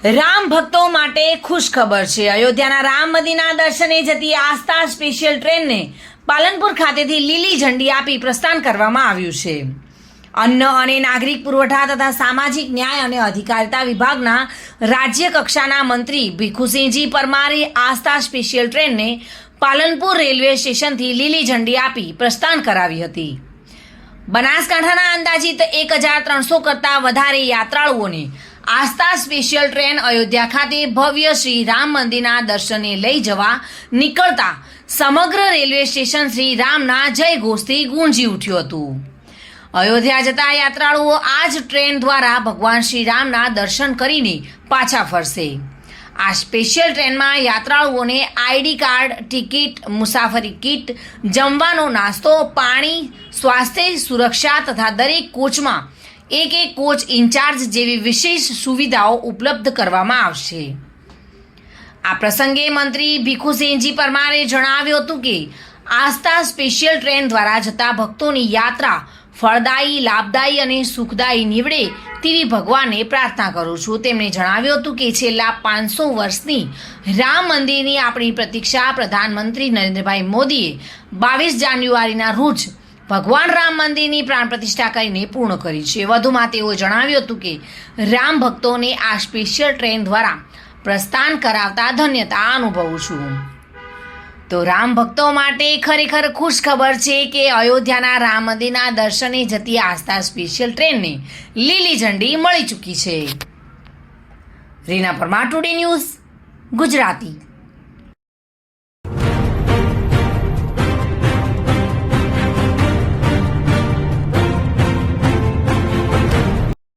રામ ભક્તો માટે ખુશખબર છે। અયોધ્યાના રામ મંદિરના દર્શને જતી આસ્થા સ્પેશિયલ ટ્રેનને પાલનપુર ખાતેથી લીલી ઝંડી આપી પ્રસ્થાન કરવામાં આવ્યું છે। અન્ન અને નાગરિક પુરવઠા તથા સામાજિક ન્યાય અને અધિકારિતા વિભાગના રાજ્ય કક્ષાના મંત્રી ભીખુસિંહજી પરમારે આસ્થા સ્પેશિયલ ટ્રેનને પાલનપુર રેલવે સ્ટેશનથી લીલી ઝંડી આપી પ્રસ્થાન કરાવી હતી। બનાસકાંઠાના અંદાજિત 1300 કરતાં વધારે યાત્રાળુઓને આસ્થા સ્પેશિયલ ટ્રેન અયોધ્યા ખાતે ભવ્ય શ્રી રામ મંદિરના દર્શને લઈ જવા નીકળતા સમગ્ર રેલવે સ્ટેશન શ્રી રામના જય ઘોષથી ગુંજી ઉઠ્યું હતું। અયોધ્યા જતા યાત્રાળુઓ આ જ ટ્રેન દ્વારા ભગવાન શ્રી રામના દર્શન કરીને પાછા ફરશે। આ સ્પેશિયલ ટ્રેનમાં યાત્રાળુઓને આઈડી કાર્ડ, ટિકિટ, મુસાફરી કીટ, જમવાનો નાસ્તો, પાણી, સ્વાસ્થ્ય સુરક્ષા તથા દરેક કોચમાં એક કોચ ઇન્ચાર્જ જેવી વિશેષ સુવિધાઓ ઉપલબ્ધ કરવામાં આવશે। આ પ્રસંગે મંત્રી ભીખુસિંહજી પરમારે જણાવ્યું હતું કે આસ્થા સ્પેશિયલ ટ્રેન દ્વારા જતા ભક્તોની યાત્રા ફળદાયી, લાભદાયી અને સુખદાયી નીવડે તેવી ભગવાનને પ્રાર્થના કરું છું। તેમણે જણાવ્યું હતું કે છેલ્લા 500 વર્ષની રામ મંદિરની આપણી પ્રતીક્ષા પ્રધાનમંત્રી નરેન્દ્રભાઈ મોદીએ 22 જાન્યુઆરીના રોજ ભગવાન રામ મંદિરની પ્રાણ પ્રતિષ્ઠા કરીને પૂર્ણ કરી છે। વધુમાં તેઓએ જણાવ્યું હતું કે રામ ભક્તોને આ સ્પેશિયલ ટ્રેન દ્વારા પ્રસ્થાન કરાવતા ધન્યતા અનુભવું છું। તો રામ ભક્તો માટે ખરેખર ખુશ ખબર છે કે અયોધ્યાના રામ મંદિરના દર્શને જતી આસ્થા સ્પેશિયલ ટ્રેનને લીલી ઝંડી મળી ચૂકી છે। Reena Parmar, today news, Gujarati.